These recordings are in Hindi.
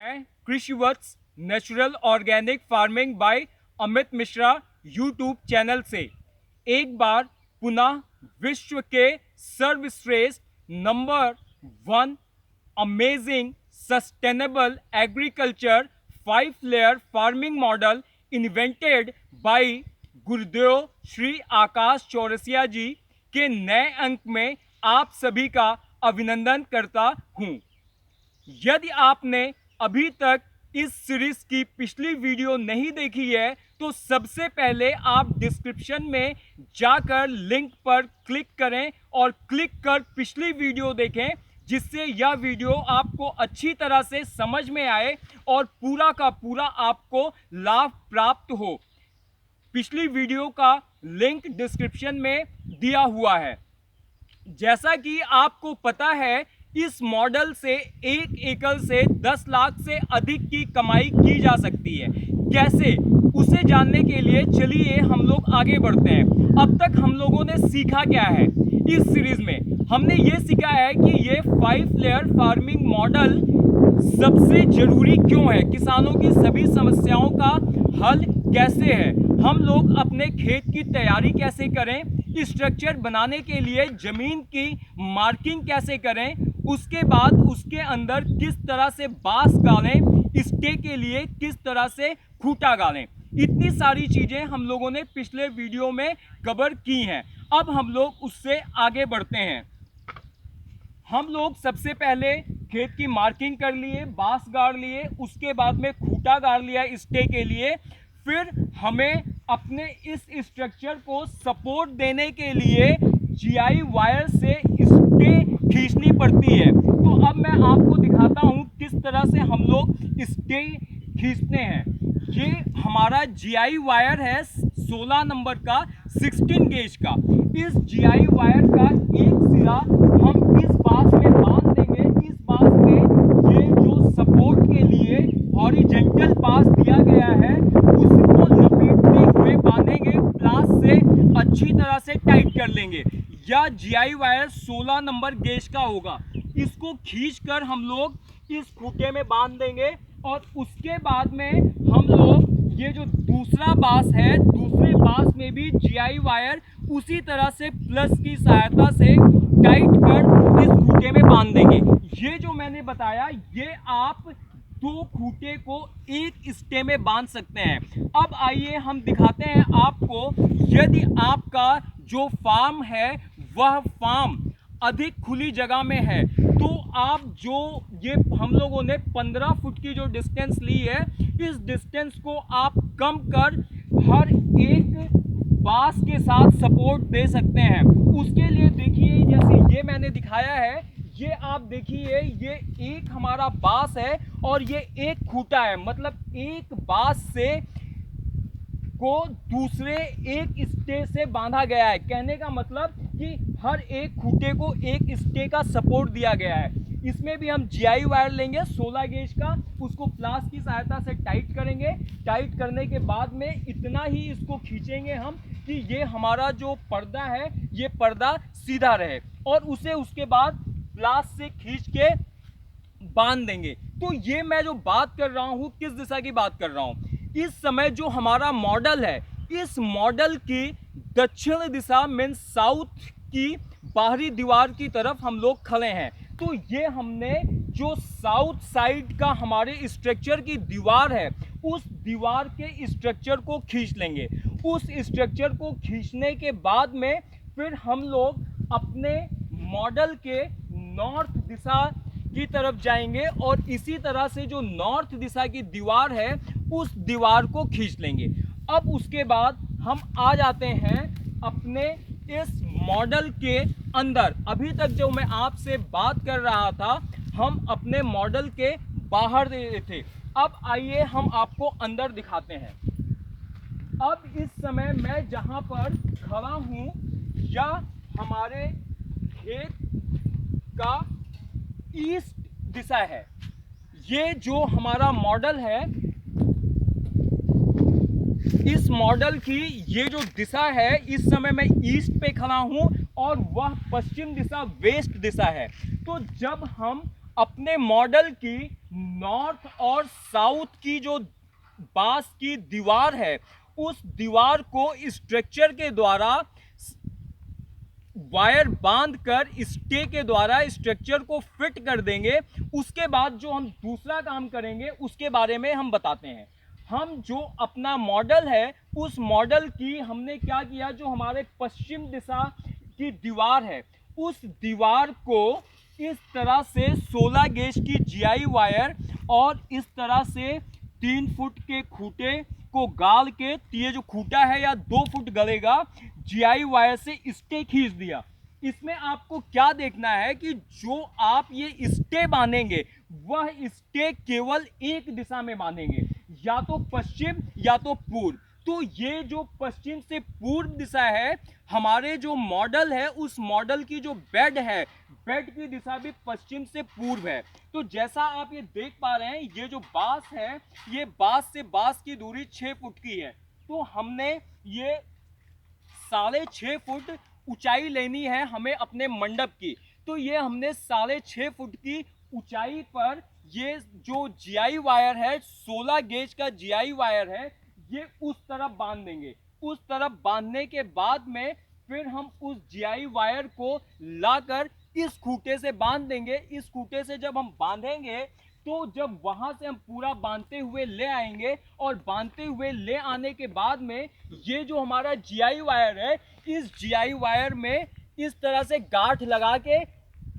मैं Krishivats natural organic farming by Amit Mishra YouTube channel से एक बार पुनः विश्व के सर्वश्रेष्ठ number 1 amazing sustainable agriculture 5 layer farming model invented by Gurudev Shri आकाश चौरसिया जी के नए अंक में आप सभी का अभिनंदन करता हूं। यदि आपने अभी तक इस सीरीज की पिछली वीडियो नहीं देखी है तो सबसे पहले आप डिस्क्रिप्शन में जाकर लिंक पर क्लिक करें और क्लिक कर पिछली वीडियो देखें, जिससे यह वीडियो आपको अच्छी तरह से समझ में आए और पूरा का पूरा आपको लाभ प्राप्त हो। पिछली वीडियो का लिंक डिस्क्रिप्शन में दिया हुआ है। जैसा कि आपको पता है, इस मॉडल से 1 एकड़ से 10 लाख से अधिक की कमाई की जा सकती है। कैसे, उसे जानने के लिए चलिए हम लोग आगे बढ़ते हैं। अब तक हम लोगों ने सीखा क्या है इस सीरीज में? हमने ये सीखा है कि ये 5 लेयर फार्मिंग मॉडल सबसे जरूरी क्यों है, किसानों की सभी समस्याओं का हल कैसे है, हम लोग अपने खेत की तैयारी कैसे करें, स्ट्रक्चर बनाने के लिए जमीन की मार्किंग कैसे करें, उसके बाद उसके अंदर किस तरह से बांस गालें, स्टे के लिए किस तरह से खूंटा गालें, इतनी सारी चीजें हम लोगों ने पिछले वीडियो में कवर की हैं। अब हम लोग उससे आगे बढ़ते हैं। हम लोग सबसे पहले खेत की मार्किंग कर लिए, बांस गाड़ लिए, उसके बाद में खूंटा गाड़ लिया स्टे के लिए। फिर हमें अपने इस स्ट्रक्चर को सपोर्ट देने के लिए जीआई वायर से स्टे खींचनी पड़ती है। तो अब मैं आपको दिखाता हूं किस तरह से हम लोग स्टे खींचते हैं। ये हमारा जीआई वायर है 16 नंबर का 16 गेज का। इस जीआई वायर का एक सिरा हम इस बांस में बांध देंगे। इस बांस में ये जो सपोर्ट के लिए हॉरिजेंटल बांस दिया गया है उसको लपेटते हुए बांधेंगे, प्लास से अच्छी तरह से टाइट कर लेंगे। यह जीआई वायर 16 नंबर गेज का होगा। इसको खींचकर हम लोग इस खूंटे में बांध देंगे और उसके बाद में हम लोग ये जो दूसरा बांस है, दूसरे बांस में भी जीआई वायर उसी तरह से प्लस की सहायता से टाइट कर इस खूंटे में बांध देंगे। ये जो मैंने बताया, ये आप 2 खूंटे को एक स्टे में बांध सकते हैं। अब आइए हम दिखाते हैं आपको, यदि आपका जो फार्म है वह फार्म अधिक खुली जगह में है तो आप जो ये हम लोगों ने 15 फुट की जो डिस्टेंस ली है, इस डिस्टेंस को आप कम कर हर एक बांस के साथ सपोर्ट दे सकते हैं। उसके लिए देखिए, जैसे ये मैंने दिखाया है, ये आप देखिए, ये एक हमारा बांस है और ये एक खूंटा है। मतलब एक बांस से को दूसरे एक स्टे से बांधा गया है। कहने का मतलब कि हर एक खूंटे को एक स्टे का सपोर्ट दिया गया है। इसमें भी हम जीआई वायर लेंगे 16 गेज का, उसको प्लास की सहायता से टाइट करेंगे। टाइट करने के बाद में इतना ही इसको खींचेंगे हम कि ये हमारा जो पर्दा है, ये पर्दा सीधा रहे और उसे उसके बाद प्लास से खींच के बांध देंगे। तो ये मैं जो बात कर रहा हूँ, किस दिशा की बात कर रहा हूँ? इस समय जो हमारा मॉडल है, इस मॉडल की दक्षिण दिशा मीन साउथ की बाहरी दीवार की तरफ हम लोग खड़े हैं। तो ये हमने जो साउथ साइड का हमारे स्ट्रक्चर की दीवार है, उस दीवार के स्ट्रक्चर को खींच लेंगे। उस स्ट्रक्चर को खींचने के बाद में फिर हम लोग अपने मॉडल के नॉर्थ दिशा की तरफ जाएंगे और इसी तरह से जो नॉर्थ दिशा की दीवार है उस दीवार को खींच लेंगे। अब उसके बाद हम आ जाते हैं अपने इस मॉडल के अंदर। अभी तक जो मैं आपसे बात कर रहा था, हम अपने मॉडल के बाहर थे। अब आइए हम आपको अंदर दिखाते हैं। अब इस समय मैं जहां पर खड़ा हूं, यह हमारे खेत का ईस्ट दिशा है। ये जो हमारा मॉडल है, इस मॉडल की ये जो दिशा है, इस समय मैं ईस्ट पे खड़ा हूं और वह पश्चिम दिशा वेस्ट दिशा है। तो जब हम अपने मॉडल की नॉर्थ और साउथ की जो बांस की दीवार है, उस दीवार को स्ट्रक्चर के द्वारा वायर बांधकर स्टे के द्वारा स्ट्रक्चर को फिट कर देंगे। उसके बाद जो हम दूसरा काम करेंगे उसके बारे में हम बताते हैं। हम जो अपना मॉडल है, उस मॉडल की हमने क्या किया, जो हमारे पश्चिम दिशा की दीवार है, उस दीवार को इस तरह से 16 गेज की जीआई वायर और इस तरह से 3 फुट के खूंटे को गाड़ के, ये जो खूंटा है या 2 फुट गलेगा, जीआई वायर से स्टे खींच दिया। इसमें आपको क्या देखना है कि जो आप ये स्टे बांधेंगे वह स्टे केवल एक दिशा में बांधेंगे, या तो पश्चिम या तो पूर्व। तो ये जो पश्चिम से पूर्व दिशा है, हमारे जो मॉडल है उस मॉडल की जो बेड है, बेड की दिशा भी पश्चिम से पूर्व है। तो जैसा आप ये देख पा रहे हैं, ये जो बांस है, ये बांस से बांस की दूरी 6 फुट की है। तो हमने ये 6.5 फुट ऊंचाई लेनी है हमें अपने मंडप की। तो ये हमने 6.5 फुट की ऊंचाई पर ये जो जीआई वायर है, 16 गेज का जीआई वायर है, ये उस तरफ बांध देंगे। उस तरफ बांधने के बाद में फिर हम उस जीआई वायर को लाकर इस खूंटे से बांध देंगे। इस खूंटे से जब हम बांधेंगे तो जब वहां से हम पूरा बांधते हुए ले आएंगे, और बांधते हुए ले आने के बाद में ये जो हमारा जीआई वायर है, इस जीआई वायर में इस तरह से गांठ लगा के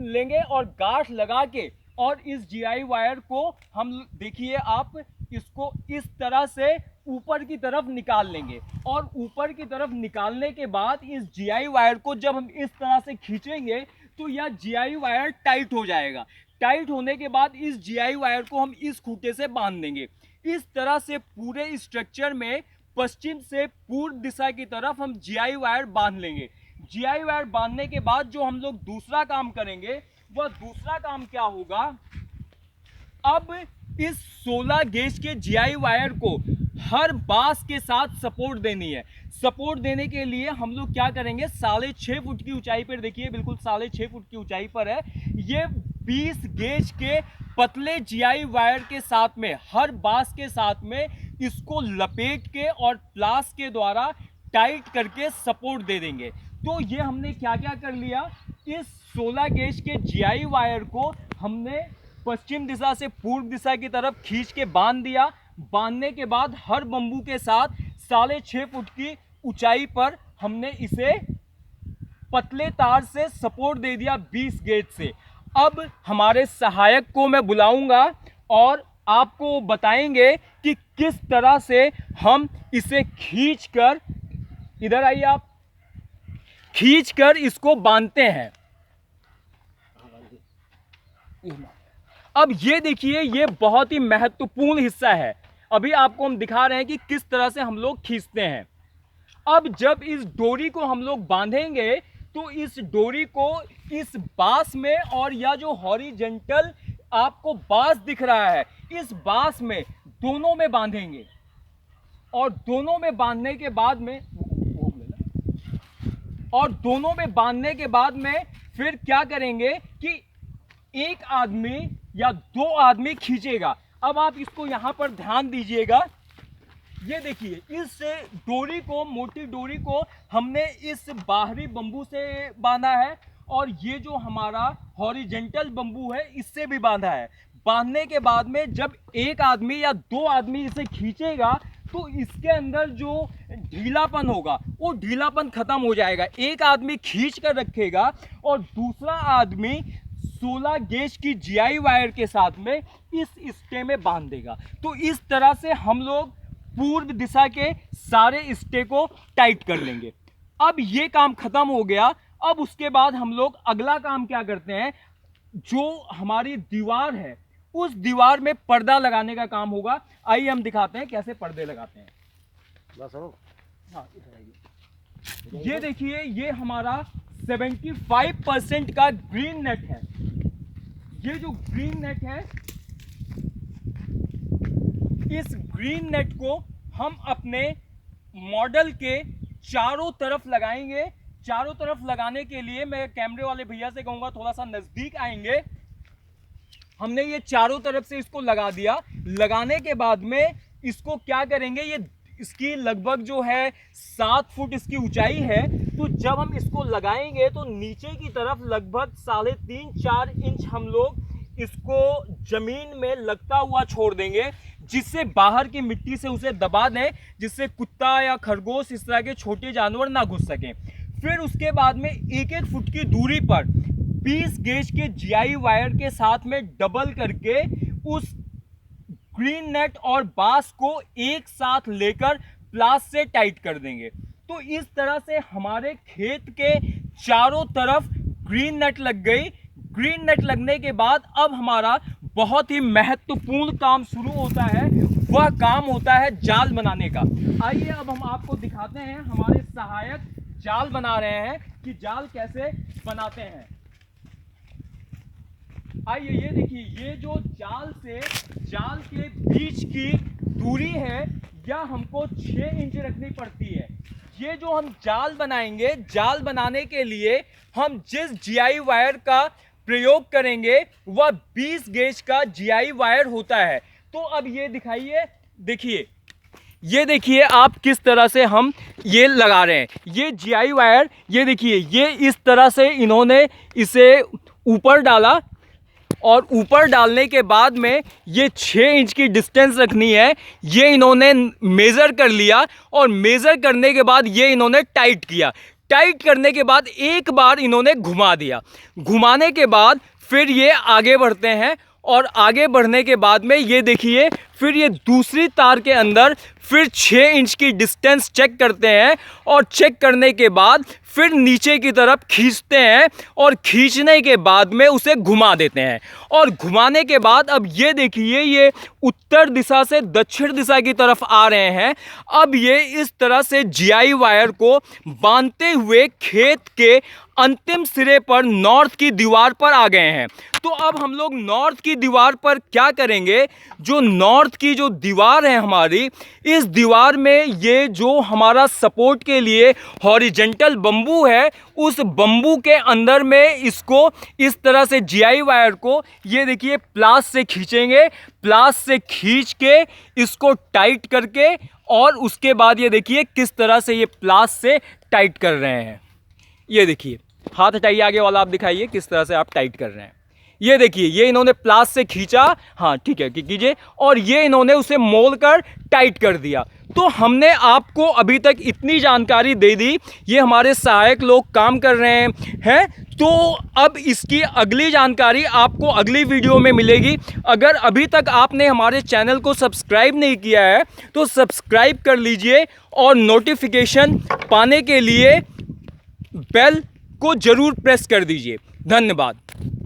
लेंगे, और गांठ लगा के और इस जीआई वायर को हम, देखिए आप, इसको इस तरह से ऊपर की तरफ निकाल लेंगे। और ऊपर की तरफ निकालने के बाद इस जीआई वायर को जब हम इस तरह से खींचेंगे तो यह जीआई वायर टाइट हो जाएगा। टाइट होने के बाद इस जीआई वायर को हम इस खूंटे से बांध देंगे। इस तरह से पूरे स्ट्रक्चर में पश्चिम से पूर्व दिशा की तरफ हम जीआई वायर बांध लेंगे। जीआई वायर बांधने के बाद जो हम लोग दूसरा काम करेंगे, वह दूसरा काम क्या होगा, अब इस 16 गेज के जीआई वायर को हर बांस के साथ सपोर्ट देनी है। सपोर्ट देने के लिए हम लोग क्या करेंगे, 6.5 फुट की ऊंचाई पर, देखिए बिल्कुल 6.5 फुट की ऊंचाई पर है, ये 20 गेज के पतले जीआई वायर के साथ में, हर बांस के साथ में इसको लपेट के और प्लास के द्वारा टाइट करके सपोर्ट दे देंगे। तो ये हमने क्या क्या कर लिया, इस 16 गेज के जीआई वायर को हमने पश्चिम दिशा से पूर्व दिशा की तरफ खींच के बांध दिया। बांधने के बाद हर बंबू के साथ 6.5 फुट की ऊंचाई पर हमने इसे पतले तार से सपोर्ट दे दिया 20 गेज से। अब हमारे सहायक को मैं बुलाऊंगा और आपको बताएंगे कि किस तरह से हम इसे खींचकर, इधर आइए आप, खींचकर इसको बांधते हैं। अब ये देखिए, ये बहुत ही महत्वपूर्ण हिस्सा है। अभी आपको हम दिखा रहे हैं कि किस तरह से हम लोग खींचते हैं। अब जब इस डोरी को हम लोग बांधेंगे तो इस डोरी को इस बांस में, और या जो हॉरिजेंटल आपको बांस दिख रहा है, इस बांस में दोनों में बांधेंगे। और दोनों में बांधने के बाद में, और दोनों में बांधने के बाद में फिर क्या करेंगे कि एक आदमी या 2 आदमी खींचेगा। अब आप इसको यहां पर ध्यान दीजिएगा, ये देखिए, इस डोरी को, मोटी डोरी को हमने इस बाहरी बंबू से बांधा है, और ये जो हमारा हॉरिजेंटल बंबू है इससे भी बांधा है। बांधने के बाद में जब एक आदमी या 2 आदमी इसे खींचेगा तो इसके अंदर जो ढीलापन होगा वो ढीलापन खत्म हो जाएगा। एक आदमी खींच कर रखेगा और दूसरा आदमी 16 गेज की जीआई वायर के साथ में इस स्टे में बांध देगा। तो इस तरह से हम लोग पूर्व दिशा के सारे स्टे को टाइट कर लेंगे। अब ये काम खत्म हो गया। अब उसके बाद हम लोग अगला काम क्या करते हैं, जो हमारी दीवार है उस दीवार में पर्दा लगाने का काम होगा। आइए हम दिखाते हैं कैसे पर्दे लगाते हैं। हाँ, ये देखिए, ये हमारा 75% का ग्रीन नेट है। ये जो ग्रीन नेट है, इस ग्रीन नेट को हम अपने मॉडल के चारों तरफ लगाएंगे। चारों तरफ लगाने के लिए मैं कैमरे वाले भैया से कहूंगा थोड़ा सा नजदीक आएंगे। हमने ये चारों तरफ से इसको लगा दिया। लगाने के बाद में इसको क्या करेंगे, ये इसकी लगभग जो है 7 फुट इसकी ऊंचाई है। तो जब हम इसको लगाएंगे तो नीचे की तरफ लगभग 3.5-4 इंच हम लोग इसको जमीन में लगता हुआ छोड़ देंगे, जिससे बाहर की मिट्टी से उसे दबा दें, जिससे कुत्ता या खरगोश इस तरह के छोटे जानवर ना घुस सकें। फिर उसके बाद में 1-1 फुट की दूरी पर 20 गेज के GI वायर के साथ में डबल करके उस ग्रीन नेट और बांस को एक साथ लेकर प्लास से टाइट कर देंगे। तो इस तरह से हमारे खेत के चारों तरफ ग्रीन नेट लग गई। ग्रीन नेट लगने के बाद अब हमारा बहुत ही महत्वपूर्ण काम शुरू होता है, वह काम होता है जाल बनाने का। आइए अब हम आपको दिखाते हैं, हमारे सहायक जाल बना रहे हैं कि जाल कैसे बनाते हैं। आइए ये देखिए, ये जो जाल से जाल के बीच की दूरी है यह हमको 6 इंच रखनी पड़ती है। ये जो हम जाल बनाएंगे, जाल बनाने के लिए हम जिस GI वायर का प्रयोग करेंगे वह 20 गेज का GI वायर होता है। तो अब ये दिखाइए, देखिए, ये देखिए आप किस तरह से हम ये लगा रहे हैं। ये GI वायर, ये देखिए, ये इस तरह से इन्होंने इसे ऊपर डाला और ऊपर डालने के बाद में ये 6 इंच की डिस्टेंस रखनी है। ये इन्होंने मेज़र कर लिया और मेज़र करने के बाद ये इन्होंने टाइट किया। टाइट करने के बाद एक बार इन्होंने घुमा दिया। घुमाने के बाद फिर ये आगे बढ़ते हैं और आगे बढ़ने के बाद में ये देखिए, फिर ये दूसरी तार के अंदर फिर 6 इंच की डिस्टेंस चेक करते हैं और चेक करने के बाद फिर नीचे की तरफ खींचते हैं और खींचने के बाद में उसे घुमा देते हैं। और घुमाने के बाद अब ये देखिए, ये उत्तर दिशा से दक्षिण दिशा की तरफ आ रहे हैं। अब ये इस तरह से GI वायर को बांधते हुए खेत के अंतिम सिरे पर नॉर्थ की दीवार पर आ गए हैं। तो अब हम लोग नॉर्थ की दीवार पर क्या करेंगे, जो नॉर्थ की जो दीवार है हमारी, इस दीवार में ये जो हमारा सपोर्ट के लिए हॉरिजेंटल बम्बू है, उस बम्बू के अंदर में इसको इस तरह से GI वायर को ये देखिए प्लास से खींचेंगे। प्लास से खींच के इसको टाइट करके और उसके बाद ये देखिए किस तरह से ये प्लास से टाइट कर रहे हैं। ये देखिए, हाथ हटाइए आगे वाला, आप दिखाइए किस तरह से आप टाइट कर रहे हैं। ये देखिए, ये इन्होंने प्लास से खींचा, हाँ ठीक है कीजिए, और ये इन्होंने उसे मोल कर टाइट कर दिया। तो हमने आपको अभी तक इतनी जानकारी दे दी, ये हमारे सहायक लोग काम कर रहे हैं। तो अब इसकी अगली जानकारी आपको अगली वीडियो में मिलेगी। अगर अभी तक आपने हमारे चैनल को सब्सक्राइब नहीं किया है तो सब्सक्राइब कर लीजिए और नोटिफिकेशन पाने के लिए बेल को जरूर प्रेस कर दीजिए। धन्यवाद।